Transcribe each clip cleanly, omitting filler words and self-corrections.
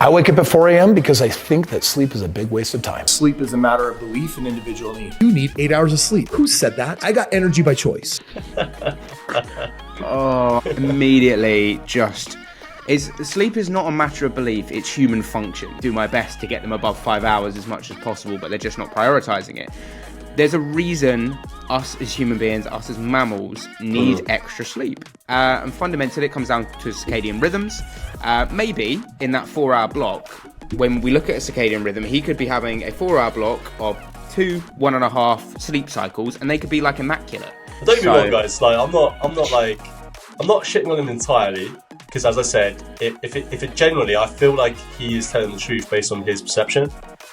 I wake up at 4 a.m. because I think that sleep is a big waste of time. Sleep is a matter of belief and individual need. You need 8 hours of sleep. Who said that? I got energy by choice. Immediately sleep is not a matter of belief, it's human function. Do my best to get them above 5 hours as much as possible, but they're just not prioritizing it. There's a reason us as human beings, us as mammals, need extra sleep. And fundamentally, it comes down to circadian rhythms. Maybe in that 4-hour block, when we look at a circadian rhythm, he could be having a 4-hour block of 2 1.5 sleep cycles, and they could be like immaculate. Don't get me wrong, guys. Like, I'm not shitting on him entirely, because as I said, if it generally, I feel like he is telling the truth based on his perception.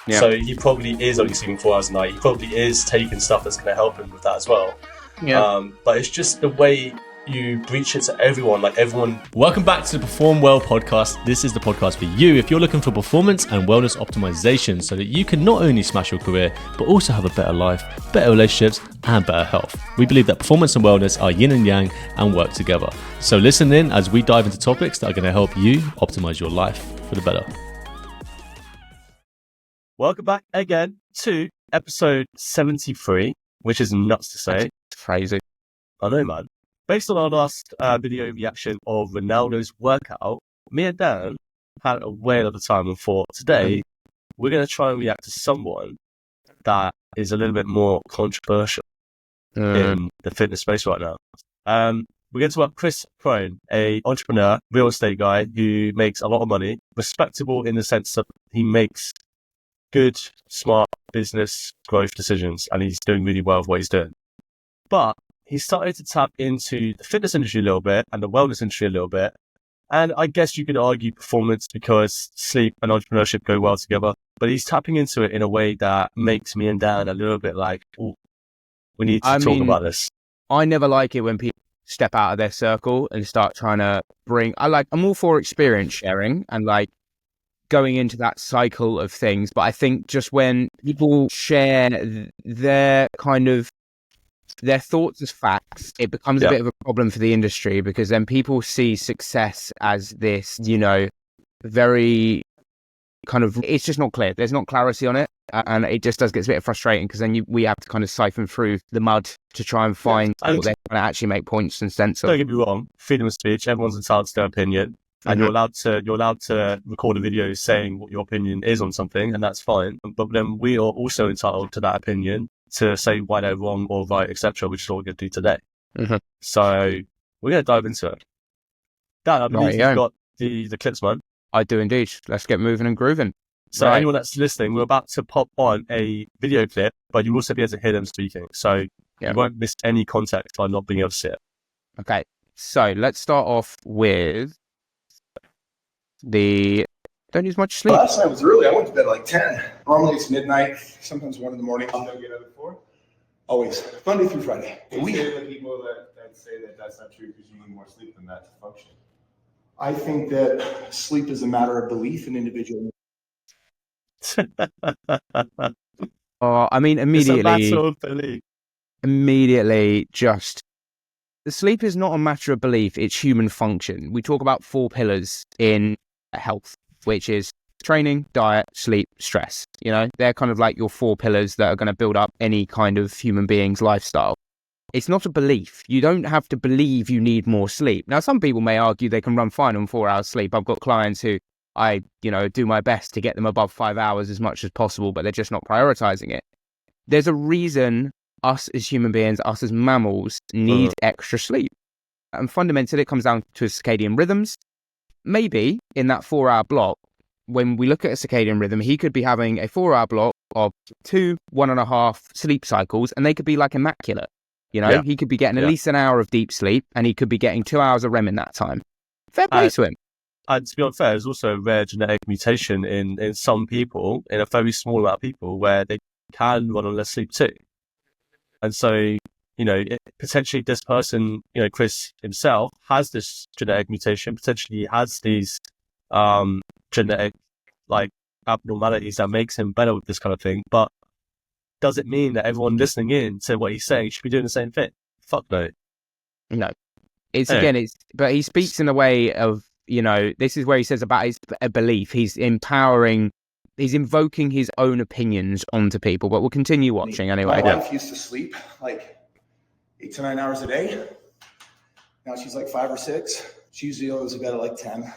Yeah. So he probably is only sleeping 4 hours a night. He probably is taking stuff that's going to help him with that as well. Yeah. But it's just the way you breach it to everyone, like everyone. Welcome back to the Perform Well podcast. This is the podcast for you if you're looking for performance and wellness optimization so that you can not only smash your career, but also have a better life, better relationships, and better health. We believe that performance and wellness are yin and yang and work together. So listen in as we dive into topics that are going to help you optimize your life for the better. Welcome back again to episode 73, which is nuts to say. That's crazy. I know, man. Based on our last video reaction of Ronaldo's workout, me and Dan had a whale of a time and thought today we're going to try and react to someone that is a little bit more controversial in the fitness space right now. We're going to talk about Kris Krohn, an entrepreneur, real estate guy who makes a lot of money, respectable in the sense that he makes good, smart business growth decisions, and he's doing really well with what he's doing. But he started to tap into the fitness industry a little bit and the wellness industry a little bit. And I guess you could argue performance because sleep and entrepreneurship go well together. But he's tapping into it in a way that makes me and Dan a little bit like, oh, we need to talk about this. I never like it when people step out of their circle and start trying to I'm all for experience sharing and like going into that cycle of things. But I think just when people share their thoughts as facts, it becomes a bit of a problem for the industry, because then people see success as this, very it's just not clear. There's not clarity on it. And it just does get a bit frustrating, because then we have to kind of siphon through the mud to try and find what they're trying to actually make points and sense of. Don't get me wrong, freedom of speech, everyone's entitled to their opinion. And you're allowed to record a video saying what your opinion is on something, and that's fine. But then we are also entitled to that opinion to say why they're wrong or right, etc., which is what we're going to do today. So we're going to dive into it. Dan, I believe you've got the clips, man. I do indeed. Let's get moving and grooving. So anyone that's listening, we're about to pop on a video clip, but you'll also be able to hear them speaking. So you won't miss any context by not being able to see it. Okay, so let's start off with don't use much sleep. Last night was early. I went to bed at like 10. Normally it's midnight, sometimes 1 in the morning. I'm gonna get up at 4. Always, Monday through Friday. We hear the people that say that that's not true because you need more sleep than that to function. I think that sleep is a matter of belief and individual. Immediately, just the sleep is not a matter of belief, it's human function. We talk about 4 pillars in health, which is training, diet, sleep, stress. They're kind of like your 4 pillars that are going to build up any kind of human being's lifestyle. It's not a belief. You don't have to believe you need more sleep. Now, some people may argue they can run fine on 4 hours sleep. I've got clients who I do my best to get them above 5 hours as much as possible, but they're just not prioritizing it. There's a reason us as human beings, us as mammals, need extra sleep. And fundamentally, it comes down to circadian rhythms. Maybe in that 4-hour block, when we look at a circadian rhythm, he could be having a 4-hour block of 2 1.5 sleep cycles, and they could be like immaculate. He could be getting at least an hour of deep sleep, and he could be getting 2 hours of REM in that time. Fair play to him. And to be unfair, there's also a rare genetic mutation in some people, in a very small amount of people, where they can run on less sleep too. And so, potentially this person, Kris himself, has this genetic mutation, potentially has these genetic abnormalities that makes him better with this kind of thing. But does it mean that everyone listening in to what he's saying should be doing the same thing? Fuck no. No. But he speaks in a way of this is where he says about his belief. He's invoking his own opinions onto people, but we'll continue watching anyway. My wife used to sleep like 8 to 9 hours a day. Now she's like 5 or 6. She usually goes to bed at like 10.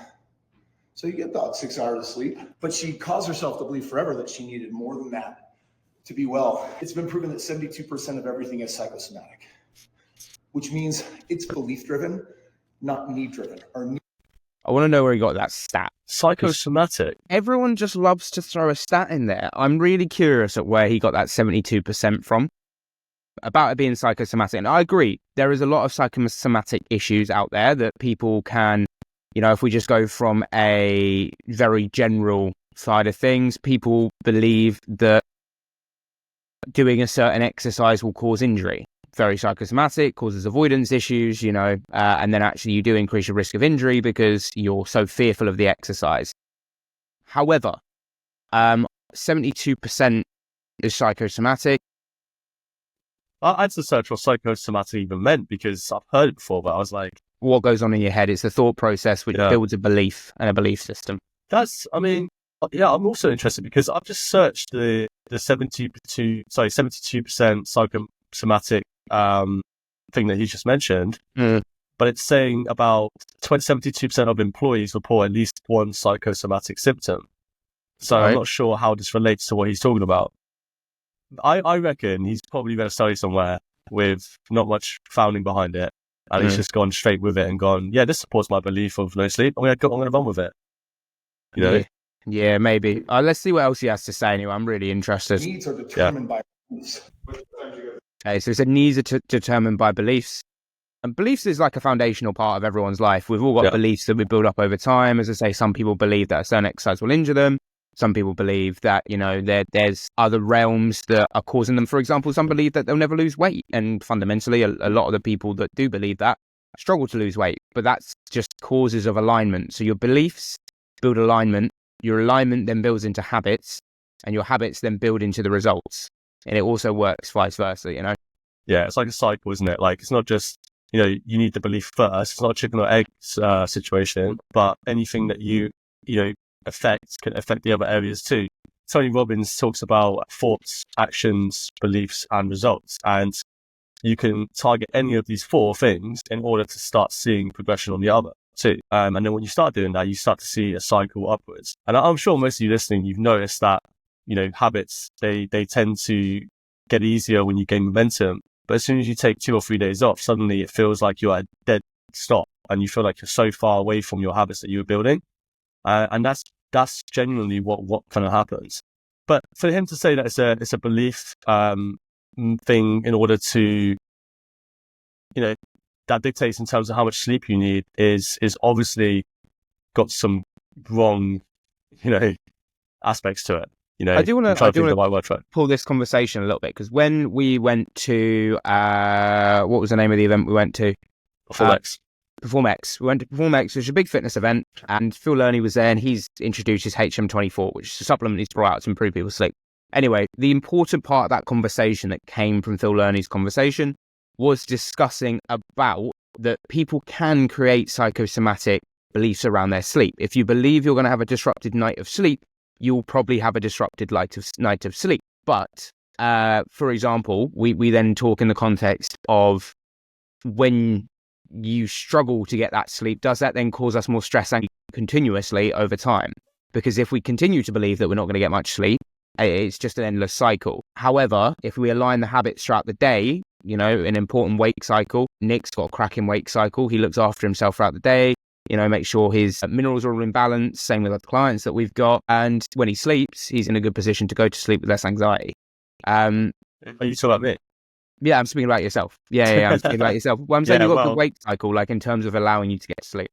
So you get about 6 hours of sleep. But she caused herself to believe forever that she needed more than that to be well. It's been proven that 72% of everything is psychosomatic, which means it's belief-driven, not need-driven. I want to know where he got that stat. Psychosomatic. Everyone just loves to throw a stat in there. I'm really curious at where he got that 72% from, about it being psychosomatic. And I agree, there is a lot of psychosomatic issues out there that people can, if we just go from a very general side of things, people believe that doing a certain exercise will cause injury. Very psychosomatic, causes avoidance issues, and then actually you do increase your risk of injury because you're so fearful of the exercise. However, 72% is psychosomatic. I had to search what psychosomatic even meant because I've heard it before, but I was like, what goes on in your head? It's the thought process which builds a belief and a belief system. I'm also interested because I've just searched the 72% psychosomatic thing that he just mentioned, but it's saying about 72% of employees report at least one psychosomatic symptom. So I'm not sure how this relates to what he's talking about. I reckon he's probably read a study somewhere with not much founding behind it, and he's just gone straight with it and gone, yeah, this supports my belief of no sleep. I'm gonna run with it. Yeah, maybe. Let's see what else he has to say anyway. I'm really interested. Needs are determined by beliefs. Okay, so he said needs are determined by beliefs. And beliefs is like a foundational part of everyone's life. We've all got beliefs that we build up over time. As I say, some people believe that a certain exercise will injure them. Some people believe that, there's other realms that are causing them. For example, some believe that they'll never lose weight. And fundamentally, a lot of the people that do believe that struggle to lose weight. But that's just causes of alignment. So your beliefs build alignment. Your alignment then builds into habits. And your habits then build into the results. And it also works vice versa, Yeah, it's like a cycle, isn't it? Like, it's not just, you need the belief first. It's not a chicken or egg situation, but anything that you affect can affect the other areas too. Tony Robbins talks about thoughts, actions, beliefs, and results. And you can target any of these 4 things in order to start seeing progression on the other too. And then when you start doing that, you start to see a cycle upwards. And I'm sure most of you listening, you've noticed that, habits, they tend to get easier when you gain momentum. But as soon as you take 2 or 3 days off, suddenly it feels like you're at a dead stop and you feel like you're so far away from your habits that you were building. And that's genuinely what kind of happens. But for him to say that it's a belief thing in order to, that dictates in terms of how much sleep you need is obviously got some wrong, aspects to it. I do want to pull this conversation a little bit because when we went to what was the name of the event we went to? Perform X. We went to Perform X, which is a big fitness event, and Phil Lerney was there, and he's introduced his HM24, which is a supplement he's brought out to improve people's sleep. Anyway, the important part of that conversation that came from Phil Lerney's conversation was discussing about that people can create psychosomatic beliefs around their sleep. If you believe you're going to have a disrupted night of sleep, you'll probably have a disrupted night of sleep. But, for example, we then talk in the context of when you struggle to get that sleep, does that then cause us more stress and continuously over time? Because if we continue to believe that we're not going to get much sleep, it's just an endless cycle. However, if we align the habits throughout the day, an important wake cycle, Nick's got a cracking wake cycle. He looks after himself throughout the day, make sure his minerals are all in balance. Same with other clients that we've got. And when he sleeps, he's in a good position to go to sleep with less anxiety. Are you talking about me? Yeah, I'm speaking about yourself. Yeah, I'm speaking about yourself. Well, I'm saying you've got a good wake cycle, like in terms of allowing you to get to sleep.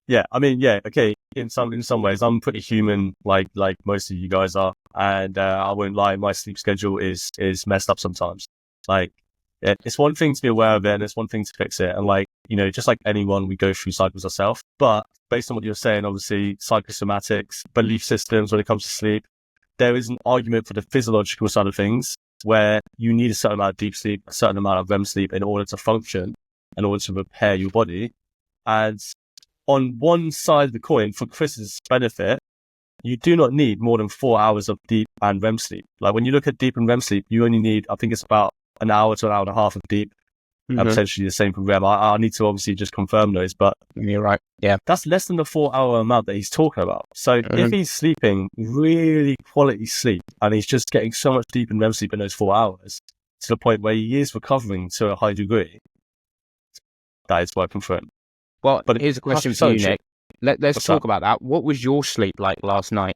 Yeah, I mean, yeah, okay. In some ways, I'm pretty human, like most of you guys are, and I won't lie, my sleep schedule is messed up sometimes. Like, it's one thing to be aware of it, and it's one thing to fix it. And just like anyone, we go through cycles ourselves. But based on what you're saying, obviously, psychosomatics, belief systems when it comes to sleep, there is an argument for the physiological side of things, where you need a certain amount of deep sleep, a certain amount of REM sleep in order to function, in order to repair your body. And on one side of the coin, for Chris's benefit, you do not need more than 4 hours of deep and REM sleep. Like when you look at deep and REM sleep, you only need, I think it's about an hour to an hour and a half of deep, and potentially the same for REM. I need to obviously just confirm those, but You're right. Yeah. that's less than the 4 hour amount that he's talking about. So if he's sleeping really quality sleep and he's just getting so much deep and REM sleep in those 4 hours to the point where he is recovering to a high degree, that is working for him. Well, But here's a question so for you, Nick. Let's What's talk that? about that. What was your sleep like last night?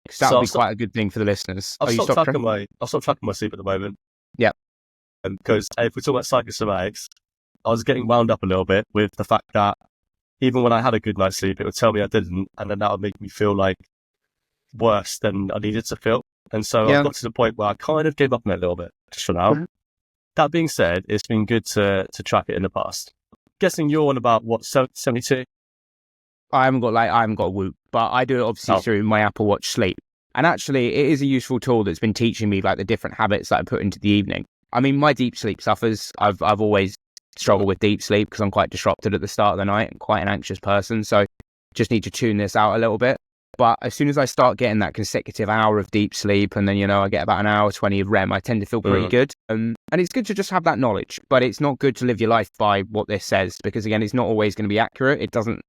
Because that So would I've be stopped- quite a good thing for the listeners. I've Oh, you stopped stopped tracking my sleep at the moment. Yeah. Because if we talk about psychosomatics, I was getting wound up a little bit with the fact that even when I had a good night's sleep, it would tell me I didn't, and then that would make me feel like worse than I needed to feel. And so Yeah. I've got to the point where I kind of gave up on it a little bit, just for now. Mhm. That being said, it's been good to track it in the past. Guessing you're on about, what, 72? I haven't got a Whoop, but I do it obviously through my Apple Watch Sleep. And actually, it is a useful tool that's been teaching me like the different habits that I put into the evening. I mean, my deep sleep suffers. I've always struggled with deep sleep because I'm quite disrupted at the start of the night and quite an anxious person. So just need to tune this out a little bit. But as soon as I start getting that consecutive hour of deep sleep and then, you know, I get about an hour 20 of REM, I tend to feel pretty good. And it's good to just have that knowledge, but it's not good to live your life by what this says because, again, it's not always going to be accurate. It doesn't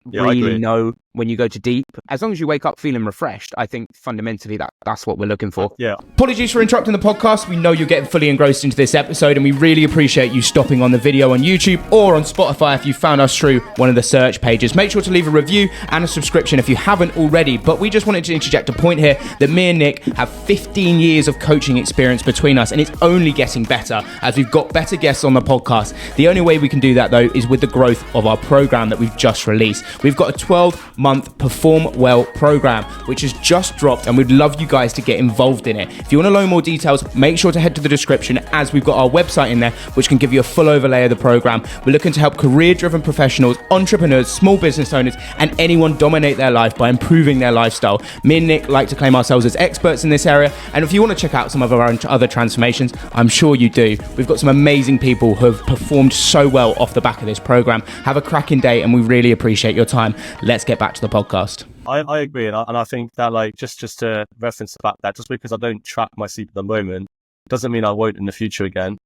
really know when you go to deep. As long as you wake up feeling refreshed, I think fundamentally that's what we're looking for. Yeah. Apologies for interrupting the podcast. We know you're getting fully engrossed into this episode, and we really appreciate you stopping on the video on YouTube or on Spotify if you found us through one of the search pages. Make sure to leave a review and a subscription if you haven't already. But we just wanted to interject a point here that me and Nick have 15 years of coaching experience between us, and it's only getting better as we've got better guests on the podcast. The only way we can do that, though, is with the growth of our program that we've just released. We've got a 12-month Perform Well program, which has just dropped, and we'd love you guys to get involved in it. If you want to learn more details, make sure to head to the description, as we've got our website in there, which can give you a full overlay of the program. We're looking to help career-driven professionals, entrepreneurs, small business owners, and anyone dominate their life by improving their lifestyle. Me and Nick like to claim ourselves as experts in this area, and if you want to check out some of our other transformations, I'm sure you do. We've got some amazing people who have performed so well off the back of this program. Have a cracking day, and we really appreciate your time. Let's get back to the podcast. I agree, and I think that, like, just to reference the fact that just because I don't track my sleep at the moment doesn't mean I won't in the future again.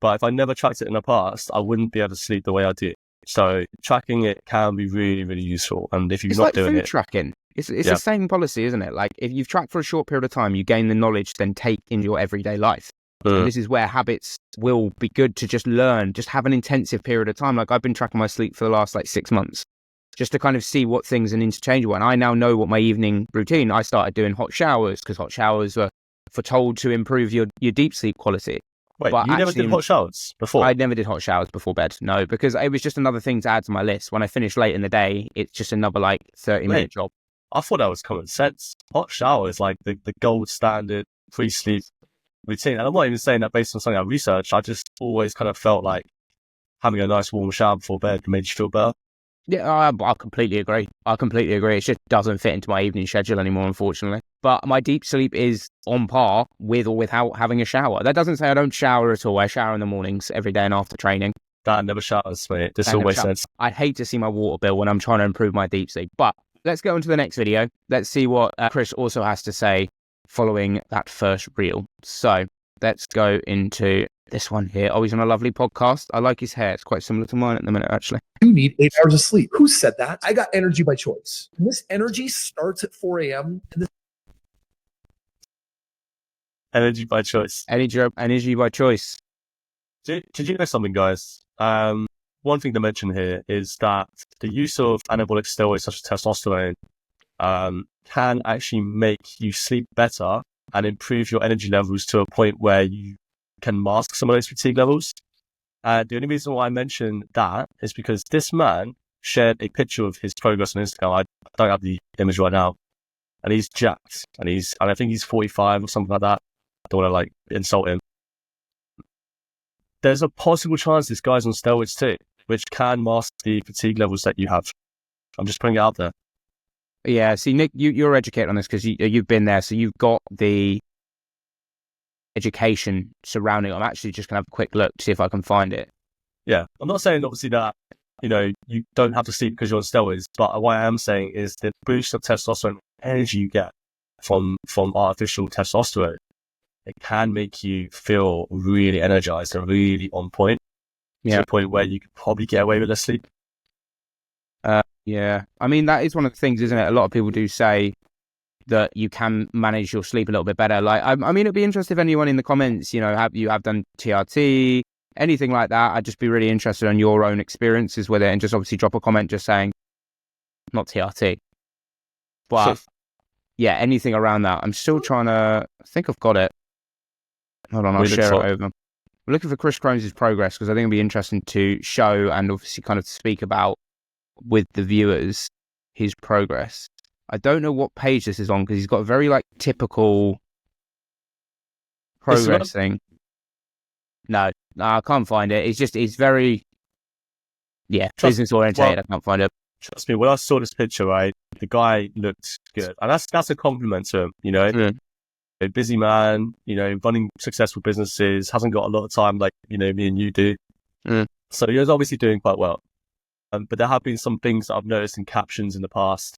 But if I never tracked it in the past, I wouldn't be able to sleep the way I do. So tracking it can be really, really useful. And if you're It's not like doing food it, tracking. It's the same policy, isn't it? Like if you've tracked for a short period of time, you gain the knowledge, then take into your everyday life. And this is where habits will be good to just learn, just have an intensive period of time. Like I've been tracking my sleep for the last 6 months, just to kind of see what things are interchangeable. And I now know what my evening routine. I started doing hot showers because hot showers are foretold to improve your deep sleep quality. wait, but you never actually- did hot showers before? I never did hot showers before bed, no, because it was just another thing to add to my list. When I finish late in the day, it's just another 30-minute job. I thought that was common sense. Hot shower is like the gold standard pre-sleep routine. And I'm not even saying that based on something I researched. I just always kind of felt like having a nice warm shower before bed made you feel better. Yeah, I completely agree. It just doesn't fit into my evening schedule anymore, unfortunately. But my deep sleep is on par with or without having a shower. That doesn't say I don't shower at all. I shower in the mornings every day and after training. That never showers, mate. This I all never makes shower. sense. I'd hate to see my water bill when I'm trying to improve my deep sleep. But let's go on to the next video. Let's see what Kris also has to say following that first reel. So let's go into this one here. Oh, he's on a lovely podcast. I like his hair. It's quite similar to mine at the minute, actually. You need 8 hours of sleep. Who said that? I got energy by choice. And this energy starts at 4 a.m. And this Energy by choice. Energy by choice. Did you know something, guys? One thing to mention here is that the use of anabolic steroids such as testosterone can actually make you sleep better and improve your energy levels to a point where you can mask some of those fatigue levels. The only reason why I mention that is because this man shared a picture of his progress on Instagram. I don't have the image right now, and he's jacked, and I think he's 45 or something like that. I don't want to insult him. There's a possible chance this guy's on steroids too, which can mask the fatigue levels that you have. I'm just putting it out there. Yeah, see, Nick, you're educated on this because you've been there, so you've got the education surrounding it. I'm actually just going to have a quick look to see if I can find it. Yeah, I'm not saying obviously that you don't have to sleep because you're on steroids. But what I am saying is the boost of testosterone energy you get from artificial testosterone, it can make you feel really energized and really on point. To the point where you could probably get away with less sleep. Yeah. I mean, that is one of the things, isn't it? A lot of people do say that you can manage your sleep a little bit better. Like, I mean, it'd be interesting if anyone in the comments, have done TRT, anything like that. I'd just be really interested in your own experiences with it, and just obviously drop a comment just saying, not TRT. But yeah, anything around that. I'm still trying to, I think I've got it. Hold on, I'll share it over. We're looking for Kris Krohn's progress because I think it'd be interesting to show and obviously kind of speak about with the viewers his progress. I don't know what page this is on because he's got a very typical progress thing. No, I can't find it. It's very business orientated. I can't find it. Trust me, when I saw this picture, right, the guy looked good, and that's a compliment to him. A busy man, running successful businesses, hasn't got a lot of time like me and you do. So he was obviously doing quite well. But there have been some things that I've noticed in captions in the past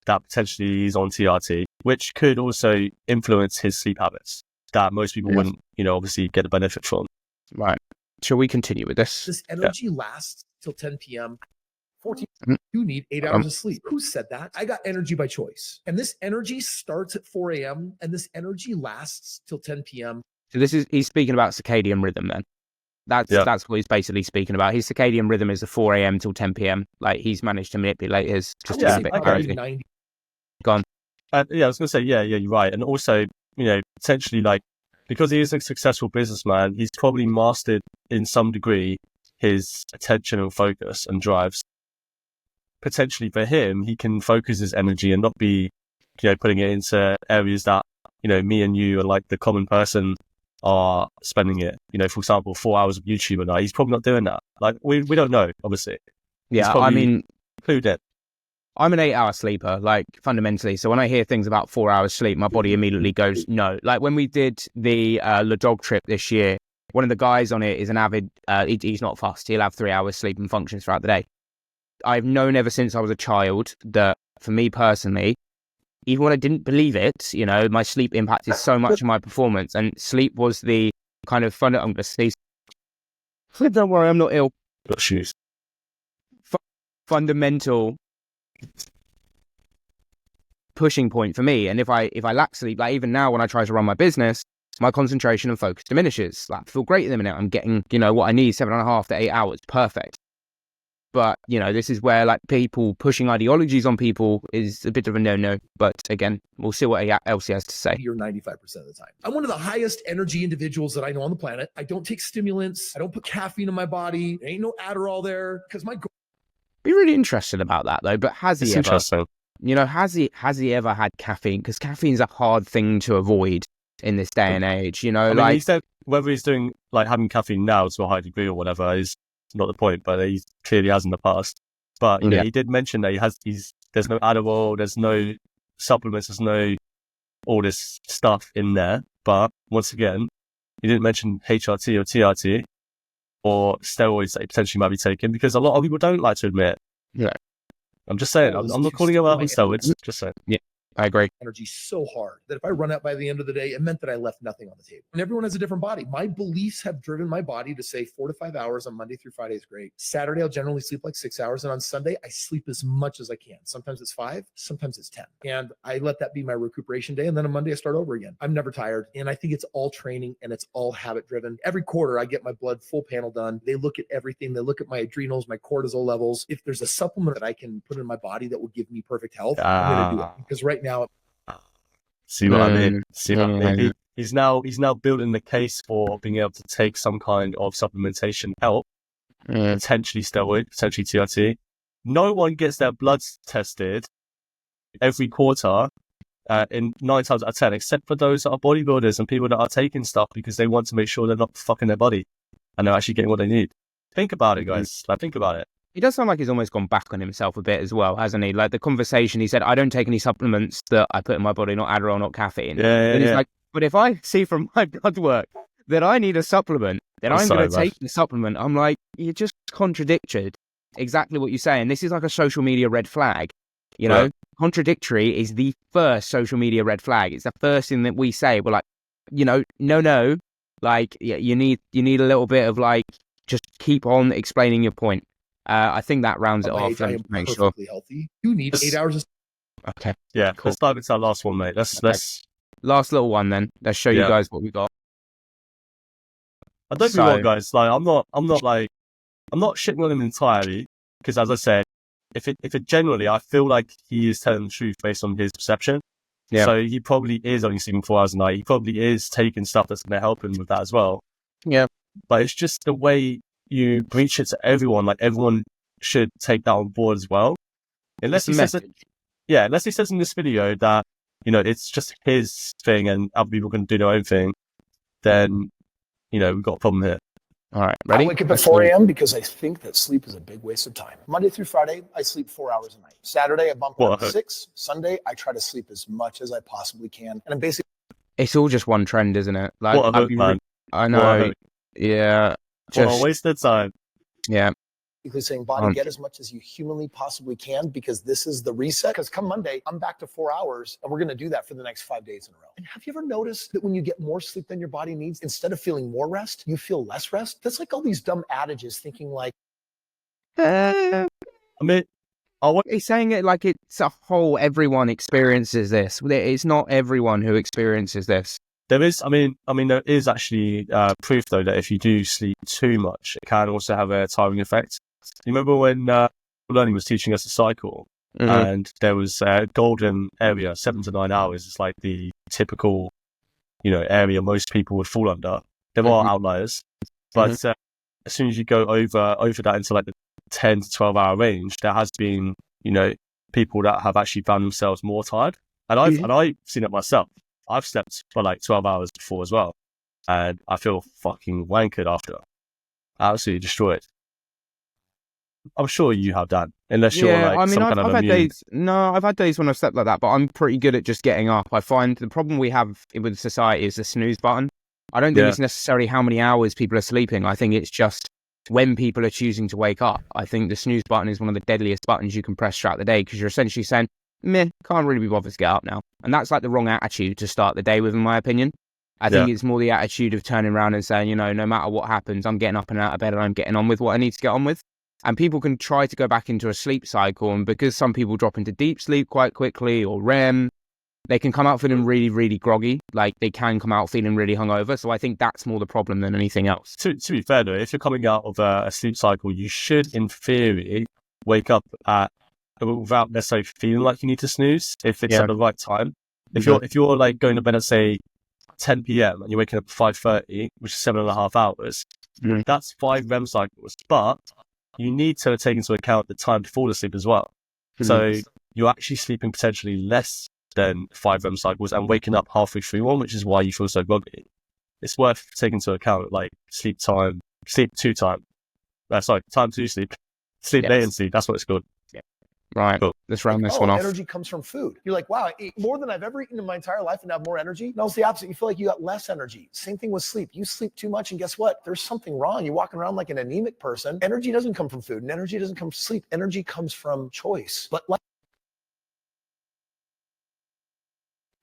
that potentially he's on TRT, which could also influence his sleep habits that most people wouldn't, obviously get the benefit from. Right. Shall we continue with this? This energy lasts till 10 p.m. 14. You need 8 hours of sleep. Who said that? I got energy by choice. And this energy starts at 4 a.m. and this energy lasts till 10 p.m. So he's speaking about circadian rhythm then. That's what he's basically speaking about. His circadian rhythm is the 4 a.m. till 10 p.m. Like, he's managed to manipulate his just a bit crazy. Gone. I was going to say, you're right. And also, potentially, because he is a successful businessman, he's probably mastered in some degree his attention and focus and drives. Potentially for him, he can focus his energy and not be, putting it into areas that, me and you and the common person are spending it. For example, 4 hours of YouTube a night. He's probably not doing that. We don't know, obviously. Yeah, I mean, included. I'm an 8-hour sleeper, fundamentally. So when I hear things about 4 hours sleep, my body immediately goes, no. When we did the Le Dog trip this year, one of the guys on it is an avid, he's not fussed. He'll have 3 hours sleep and functions throughout the day. I've known ever since I was a child that for me personally, even when I didn't believe it, my sleep impacted so much of my performance, and sleep was the kind of fun. I'm going to sneeze. Don't worry, I'm not ill. Got shoes. Fundamental pushing point for me. And if I lack sleep, even now when I try to run my business, my concentration and focus diminishes. I feel great at the minute. I'm getting, what I need, 7.5 to 8 hours. Perfect. But, this is where people pushing ideologies on people is a bit of a no-no. But again, we'll see what else he has to say. You're 95% of the time. I'm one of the highest energy individuals that I know on the planet. I don't take stimulants. I don't put caffeine in my body. There ain't no Adderall there because my be really interested about that though. But has he ever? Interesting. Has he ever had caffeine? Because caffeine's a hard thing to avoid in this day and age. He said whether he's doing having caffeine now to a high degree or whatever is not the point, but he clearly has in the past. But he did mention that there's no Adderall, there's no supplements, there's no all this stuff in there. But once again, he didn't mention HRT or TRT or steroids that he potentially might be taking, because a lot of people don't like to admit. Yeah. I'm just saying, I'm not calling him out on steroids, just saying. Yeah. I agree. Energy so hard that if I run out by the end of the day, it meant that I left nothing on the table. And everyone has a different body. My beliefs have driven my body to say 4 to 5 hours on Monday through Friday is great. Saturday, I'll generally sleep 6 hours. And on Sunday, I sleep as much as I can. Sometimes it's 5, sometimes it's 10. And I let that be my recuperation day. And then on Monday, I start over again. I'm never tired. And I think it's all training and it's all habit driven. Every quarter, I get my blood full panel done. They look at everything. They look at my adrenals, my cortisol levels. If there's a supplement that I can put in my body that will give me perfect health, I'm going to do it. Because right now, See what I mean? He's now building the case for being able to take some kind of supplementation help, potentially steroid, potentially TRT. No one gets their bloods tested every quarter, in 9 times out of 10, except for those that are bodybuilders and people that are taking stuff because they want to make sure they're not fucking their body and they're actually getting what they need. Think about it, guys. Think about it. He does sound like he's almost gone back on himself a bit as well, hasn't he? The conversation, he said, I don't take any supplements that I put in my body, not Adderall, not caffeine. And he's like, but if I see from my blood work that I need a supplement, then I'm going to take the supplement. I'm like, you just contradicted exactly what you're saying. This is like a social media red flag. You know, contradictory is the first social media red flag. It's the first thing that we say. We're like, you know, no, like you need a little bit of like, just keep on explaining your point. I think that rounds it At my off. age, I am Make sure. perfectly healthy. You need 8 hours of Okay. Yeah, Cool. let's dive into our last one, mate. Let's. Last little one then. Let's show you guys what we got. I don't get me wrong, guys. Like, I'm not shitting on him entirely because, as I said, if it generally, I feel like he is telling the truth based on his perception. Yeah. So he probably is only sleeping 4 hours a night. He probably is taking stuff that's going to help him with that as well. Yeah. But it's just the way you preach it to everyone. Like, everyone should take that on board as well. Unless he says in this video that, you know, it's just his thing and other people can do their own thing, then, you know, we've got a problem here. All right, ready? I wake up at 4 a.m. because I think that sleep is a big waste of time. Monday through Friday, I sleep 4 hours a night. Saturday, I bump up to 6. Sunday, I try to sleep as much as I possibly can. And I'm basically... It's all just one trend, isn't it? Like, What a hook, man. I know. Yeah. What a waste of time. Yeah. saying, body, get as much as you humanly possibly can, because this is the reset. Because come Monday, I'm back to 4 hours, and we're going to do that for the next 5 days in a row. And have you ever noticed that when you get more sleep than your body needs, instead of feeling more rest, you feel less rest? That's like all these dumb adages thinking like... I mean, he's saying it like it's a whole, everyone experiences this. It's not everyone who experiences this. There is, I mean, there is actually proof though that if you do sleep too much, it can also have a tiring effect. You remember when Learning was teaching us a cycle, and there was a golden area, 7 to 9 hours. It's like the typical, you know, area most people would fall under. There are outliers, but as soon as you go over that into like the 10 to 12 hour range, there has been, you know, people that have actually found themselves more tired, and I've seen it myself. I've slept for like 12 hours before as well, and I feel fucking wankered after. Absolutely destroyed. I'm sure you have, Dan, unless you're like I mean, some kind of I've had immune. days. No, I've had days when I've slept like that, but I'm pretty good at just getting up. I find the problem we have with society is the snooze button. I don't think it's necessarily how many hours people are sleeping. I think it's just when people are choosing to wake up. I think the snooze button is one of the deadliest buttons you can press throughout the day, because you're essentially saying, meh, can't really be bothered to get up now. And that's like the wrong attitude to start the day with, in my opinion. I think it's more the attitude of turning around and saying, you know, no matter what happens, I'm getting up and out of bed and I'm getting on with what I need to get on with. And people can try to go back into a sleep cycle, and because some people drop into deep sleep quite quickly, or REM, they can come out feeling really, really groggy. Like, they can come out feeling really hungover. So I think that's more the problem than anything else. To be fair though, if you're coming out of a sleep cycle, you should, in theory, wake up without necessarily feeling like you need to snooze if it's at the right time. If you're like going to bed at say 10 p.m. and you're waking up at 5:30, which is 7.5 hours, that's 5 REM cycles. But you need to take into account the time to fall asleep as well. So you're actually sleeping potentially less than 5 REM cycles and waking up halfway through one, which is why you feel so groggy. It's worth taking into account, like time to sleep, latency. That's what it's called. Right. Cool. Let's round this one off. Energy comes from food. You're like, wow, I ate more than I've ever eaten in my entire life and have more energy. No, it's the opposite. You feel like you got less energy. Same thing with sleep. You sleep too much, and guess what? There's something wrong. You're walking around like an anemic person. Energy doesn't come from food, and energy doesn't come from sleep. Energy comes from choice. But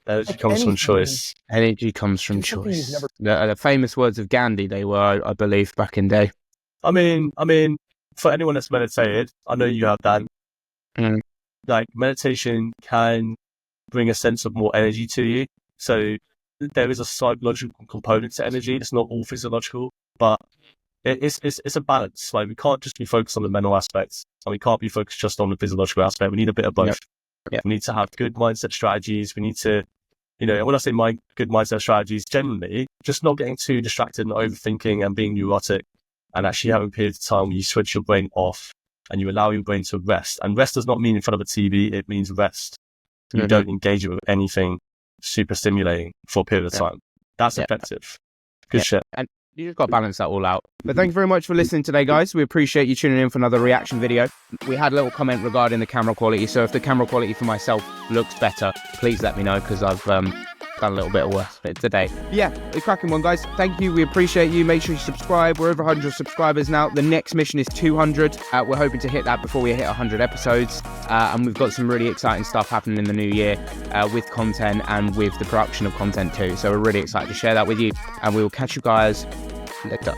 Energy comes from choice. Energy comes from choice. The famous words of Gandhi, they were, I believe, back in day. I mean, for anyone that's meditated, I know you have, Dan. Like, meditation can bring a sense of more energy to you. So there is a psychological component to energy. It's not all physiological, but it's a balance. Like, we can't just be focused on the mental aspects, and we can't be focused just on the physiological aspect. We need a bit of both. We need to have good mindset strategies. We need to, you know, when I say good mindset strategies, generally, just not getting too distracted and overthinking and being neurotic, and actually having periods of time where you switch your brain off and you allow your brain to rest. And rest does not mean in front of a TV. It means rest. You don't engage it with anything super stimulating for a period of time. That's effective. Good shit. And you just got to balance that all out. But thank you very much for listening today, guys. We appreciate you tuning in for another reaction video. We had a little comment regarding the camera quality. So if the camera quality for myself looks better, please let me know, because I've done a little bit of work on it today. Yeah, a cracking one, guys. Thank you. We appreciate you. Make sure you subscribe. We're over 100 subscribers now. The next mission is 200. We're hoping to hit that before we hit 100 episodes. And we've got some really exciting stuff happening in the new year with content and with the production of content too. So we're really excited to share that with you. And we will catch you guys later.